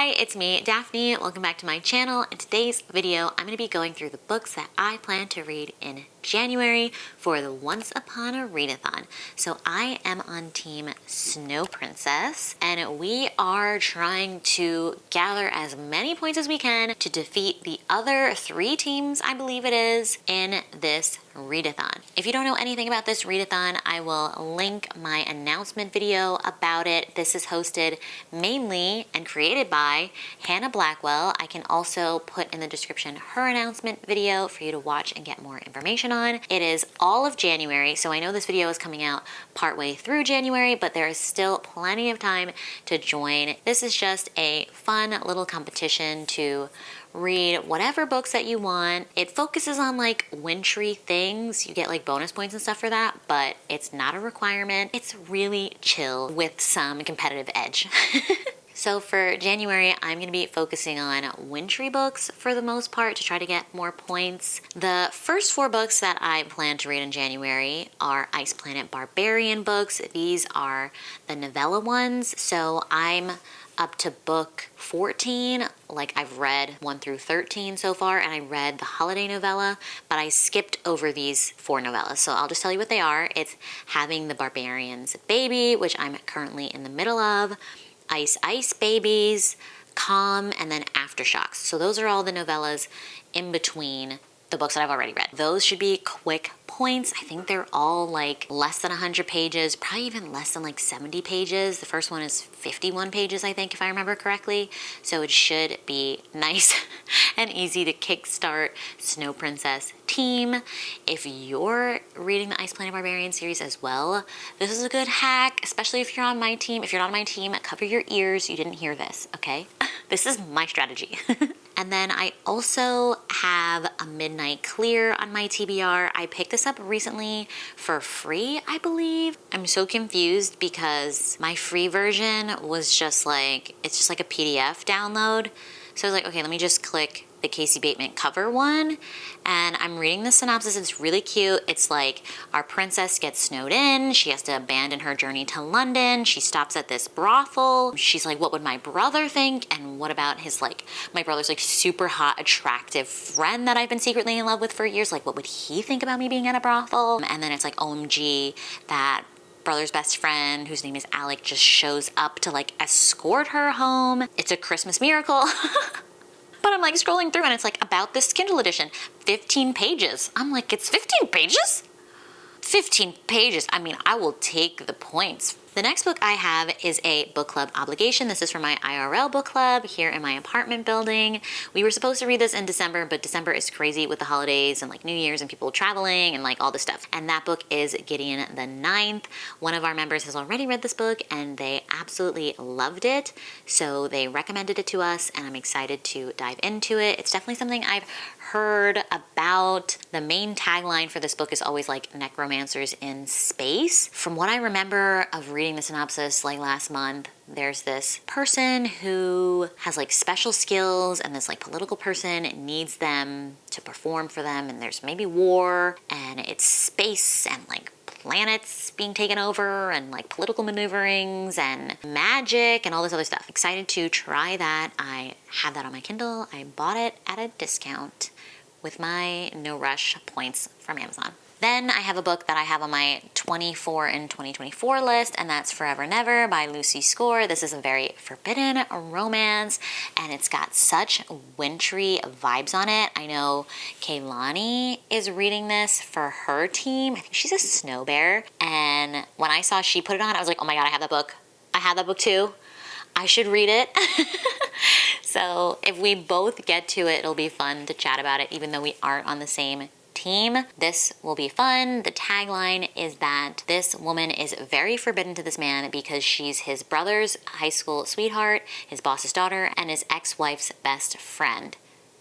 Hi, it's me, Daphne. Welcome back to my channel. In today's video, I'm going to be going through the books that I plan to read in January for the Once Upon a Readathon. So I am on Team Snow Princess, and we are trying to gather as many points as we can to defeat the other 3 teams, I believe it is, in this Readathon. If you don't know anything about this Readathon, I will link my announcement video about it. This is hosted mainly and created by Hannah Blackwell. I can also put in the description her announcement video for you to watch and get more information on. It is all of January, so I know this video is coming out partway through January, but there is still plenty of time to join. This is just a fun little competition to read whatever books that you want. It focuses on like wintry things. You get like bonus points and stuff for that, but it's not a requirement. It's really chill with some competitive edge. So for January, I'm going to be focusing on wintry books for the most part to try to get more points. The first 4 books that I plan to read in January are Ice Planet Barbarian books. These are the novella ones, so I'm up to book 14. Like, I've read 1 through 13 so far, and I read the holiday novella, but I skipped over these 4 novellas. So I'll just tell you what they are. It's Having the Barbarians Baby, which I'm currently in the middle of, Ice Ice Babies, Calm, and then Aftershocks. So those are all the novellas in between the books that I've already read. Those should be quick points. I think they're all like less than 100 pages, probably even less than like 70 pages. The first one is 51 pages, I think, if I remember correctly. So it should be nice and easy to kickstart Snow Princess team. If you're reading the Ice Planet Barbarian series as well, this is a good hack, especially if you're on my team. If you're not on my team, cover your ears. You didn't hear this, okay? This is my strategy. And then I also have a Midnight Clear on my TBR. I picked this up recently for free, I believe. I'm so confused because my free version was just like, it's just like a PDF download. So I was like, okay, let me just click the Casey Bateman cover one, and I'm reading the synopsis. It's really cute. It's like our princess gets snowed in. She has to abandon her journey to London. She stops at this brothel. She's like, what would my brother think? And what about his, like, my brother's like super hot, attractive friend that I've been secretly in love with for years? Like, what would he think about me being at a brothel? And then it's like, OMG, that brother's best friend, whose name is Alec, just shows up to like escort her home. It's a Christmas miracle. But I'm like scrolling through and it's like about this Kindle edition, 15 pages. I'm like, it's 15 pages? 15 pages. I mean, I will take the points. The next book I have is a book club obligation. This is for my IRL book club here in my apartment building. We were supposed to read this in December, but December is crazy with the holidays and like New Year's and people traveling and like all this stuff. And that book is Gideon the Ninth. One of our members has already read this book and they absolutely loved it. So they recommended it to us and I'm excited to dive into it. It's definitely something I've heard about. The main tagline for this book is always like necromancers in space. From what I remember of reading the synopsis like last month, there's this person who has like special skills and this like political person needs them to perform for them, and there's maybe war and it's space and like planets being taken over and like political maneuverings and magic and all this other stuff. Excited to try that. I have that on my Kindle. I bought it at a discount with my no rush points from Amazon. Then I have a book that I have on my 24 in 2024 list, and that's Forever Never by Lucy Score. This is a very forbidden romance, and it's got such wintry vibes on it. I know Kaylani is reading this for her team. I think she's a snow bear, and when I saw she put it on, I was like, oh my god, I have that book. I have that book too. I should read it. So if we both get to it, it'll be fun to chat about it, even though we aren't on the same team. This will be fun. The tagline is that this woman is very forbidden to this man because she's his brother's high school sweetheart, his boss's daughter, and his ex-wife's best friend.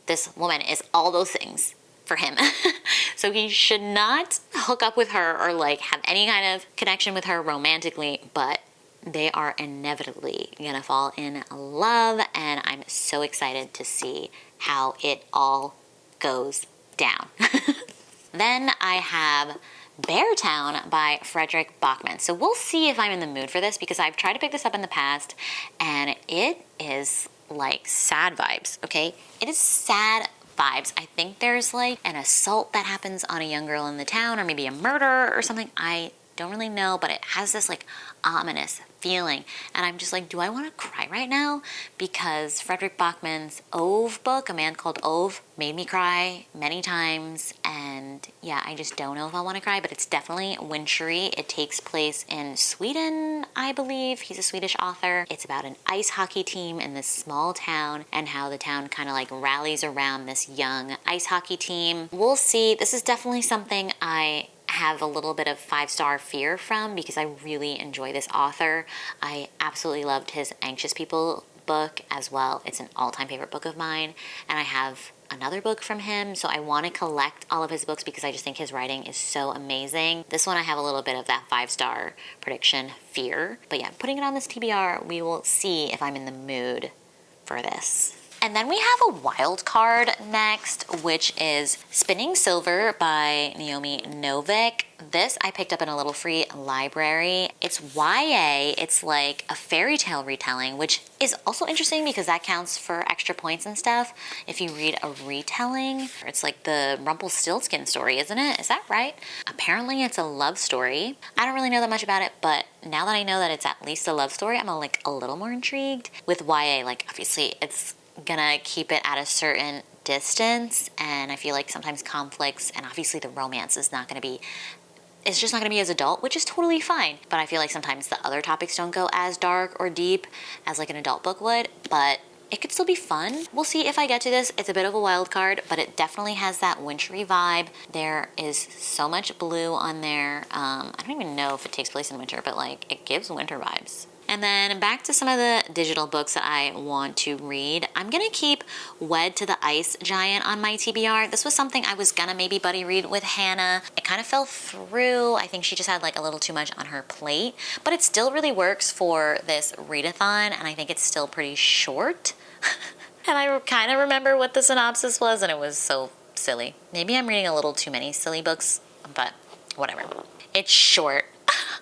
This woman is all those things for him. So he should not hook up with her or like have any kind of connection with her romantically, but they are inevitably gonna fall in love, and I'm so excited to see how it all goes down. Then I have Beartown by Frederick Bachman. So we'll see if I'm in the mood for this because I've tried to pick this up in the past and it is like sad vibes, okay? It is sad vibes. I think there's like an assault that happens on a young girl in the town, or maybe a murder or something. I don't really know, but it has this like ominous feeling, and I'm just like, do I want to cry right now? Because Frederick Bachman's Ove book, A Man Called Ove, made me cry many times, and yeah, I just don't know if I want to cry, but it's definitely wintry. It takes place in Sweden, I believe. He's a Swedish author. It's about an ice hockey team in this small town and how the town kind of like rallies around this young ice hockey team. We'll see. This is definitely something I have a little bit of 5-star fear from, because I really enjoy this author. I absolutely loved his Anxious People book as well. It's an all-time favorite book of mine, and I have another book from him, so I want to collect all of his books because I just think his writing is so amazing. This one I have a little bit of that 5-star prediction fear, but yeah, putting it on this TBR, we will see if I'm in the mood for this. And then we have a wild card next, which is Spinning Silver by Naomi Novik. This I picked up in a little free library. It's YA. It's like a fairy tale retelling, which is also interesting because that counts for extra points and stuff. If you read a retelling, it's like the Rumpelstiltskin story, isn't it? Is that right? Apparently it's a love story. I don't really know that much about it, but now that I know that it's at least a love story, I'm like a little more intrigued. With YA, like obviously it's gonna keep it at a certain distance, and I feel like sometimes conflicts and obviously the romance is not gonna be, it's just not gonna be as adult, which is totally fine. But I feel like sometimes the other topics don't go as dark or deep as like an adult book would, but it could still be fun. We'll see if I get to this. It's a bit of a wild card, but it definitely has that wintry vibe. There is so much blue on there. I don't even know if it takes place in winter, but like it gives winter vibes. And then back to some of the digital books that I want to read. I'm gonna keep Wed to the Ice Giant on my TBR. This was something I was gonna maybe buddy read with Hannah. It kind of fell through. I think she just had like a little too much on her plate, but it still really works for this readathon, and I think it's still pretty short. And I kind of remember what the synopsis was, and it was so silly. Maybe I'm reading a little too many silly books, but whatever. It's short.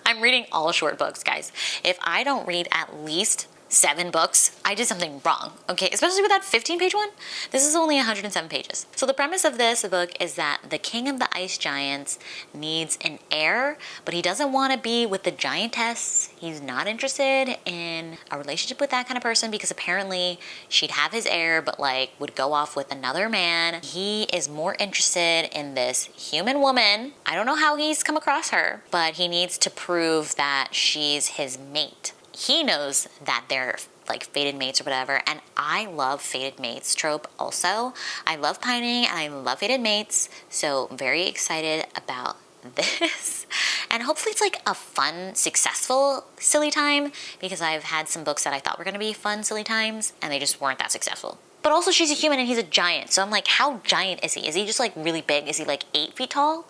I'm reading all short books, guys. If I don't read at least 7 books, I did something wrong, okay? Especially with that 15-page one. This is only 107 pages. So the premise of this book is that the king of the ice giants needs an heir, but he doesn't want to be with the giantess. He's not interested in a relationship with that kind of person because apparently she'd have his heir, but like would go off with another man. He is more interested in this human woman. I don't know how he's come across her, but he needs to prove that she's his mate. He knows that they're like fated mates or whatever, and I love fated mates trope also. I love pining and I love fated mates, so very excited about this. And hopefully it's like a fun, successful silly time, because I've had some books that I thought were gonna be fun silly times and they just weren't that successful. But also she's a human and he's a giant, so I'm like, how giant is he? Is he just like really big? Is he like 8 feet tall?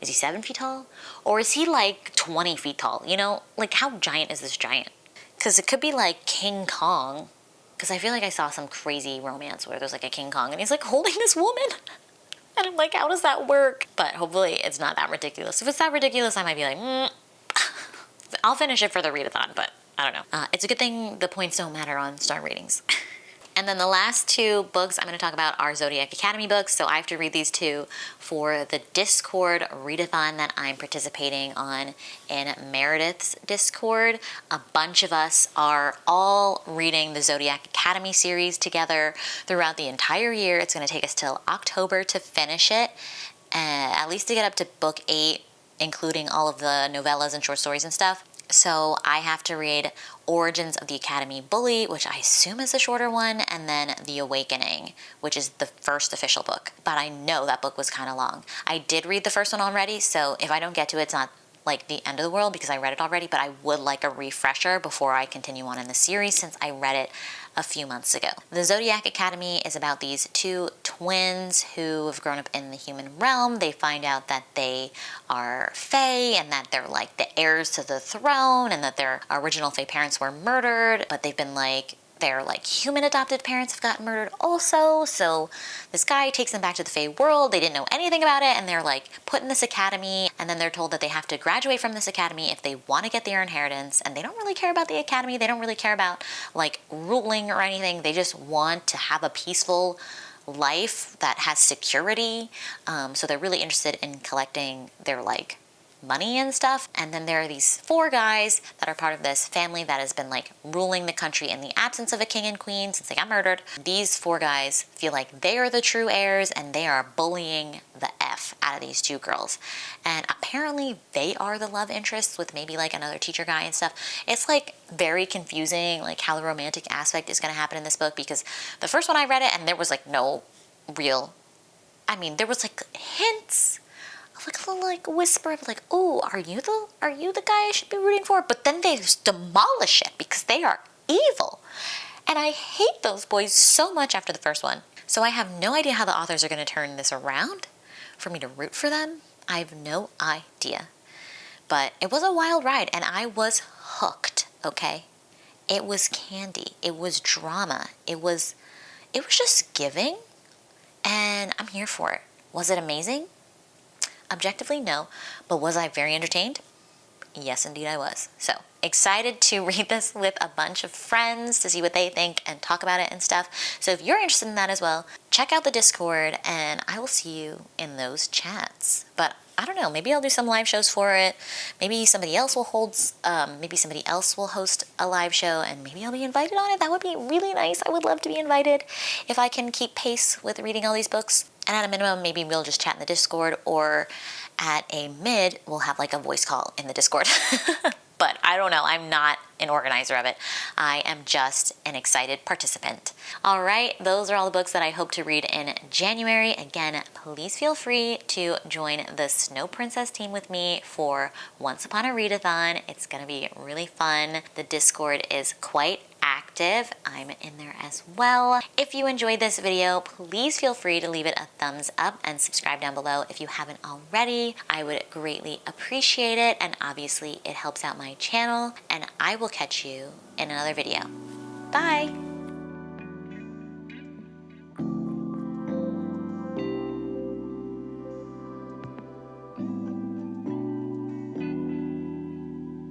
Is he 7 feet tall? Or is he like 20 feet tall? You know, like how giant is this giant? Because it could be like King Kong, because I feel like I saw some crazy romance where there's like a King Kong and he's like holding this woman. And I'm like, how does that work? But hopefully it's not that ridiculous. If it's that ridiculous, I might be like, I'll finish it for the readathon, but I don't know. It's a good thing the points don't matter on star ratings. And then the last 2 books I'm going to talk about are Zodiac Academy books, so I have to read these 2 for the Discord readathon that I'm participating on in Meredith's Discord. A bunch of us are all reading the Zodiac Academy series together throughout the entire year. It's going to take us till October to finish it, at least to get up to book 8, including all of the novellas and short stories and stuff. So I have to read Origins of the Academy Bully, which I assume is the shorter one, and then The Awakening, which is the first official book. But I know that book was kind of long. I did read the first one already, so if I don't get to it, it's not like the end of the world because I read it already, but I would like a refresher before I continue on in the series since I read it a few months ago. The Zodiac Academy is about these 2 twins who have grown up in the human realm. They find out that they are fae and that they're like the heirs to the throne and that their original fae parents were murdered, but they've been like their like human adopted parents have gotten murdered also. So this guy takes them back to the Fae world. They didn't know anything about it, and they're like put in this academy, and then they're told that they have to graduate from this academy if they want to get their inheritance. And they don't really care about the academy. They don't really care about like ruling or anything. They just want to have a peaceful life that has security. So they're really interested in collecting their like money and stuff. And then there are these 4 guys that are part of this family that has been like ruling the country in the absence of a king and queen since they got murdered. These 4 guys feel like they are the true heirs, and they are bullying the F out of these 2 girls. And apparently they are the love interests with maybe like another teacher guy and stuff. It's like very confusing, like how the romantic aspect is going to happen in this book, because the first one I read it and there was like no real, I mean, there was like hints, like a little like whisper of like, oh, are you the guy I should be rooting for? But then they just demolish it because they are evil. And I hate those boys so much after the first one. So I have no idea how the authors are going to turn this around for me to root for them. I have no idea. But it was a wild ride, and I was hooked, okay? It was candy. It was drama. It was just giving, and I'm here for it. Was it amazing? Objectively, no. But was I very entertained? Yes, indeed I was. So excited to read this with a bunch of friends to see what they think and talk about it and stuff. So if you're interested in that as well, check out the Discord, and I will see you in those chats. But I don't know, maybe I'll do some live shows for it. Maybe somebody else will host a live show, and maybe I'll be invited on it. That would be really nice. I would love to be invited if I can keep pace with reading all these books. And at a minimum, maybe we'll just chat in the Discord, or at a mid, we'll have like a voice call in the Discord. But I don't know. I'm not an organizer of it. I am just an excited participant. All right, those are all the books that I hope to read in January. Again, please feel free to join the Snow Princess team with me for Once Upon a Readathon. It's going to be really fun. The Discord is quite active. I'm in there as well. If you enjoyed this video, please feel free to leave it a thumbs up and subscribe down below if you haven't already. I would greatly appreciate it, and obviously it helps out my channel, and I will catch you in another video. Bye!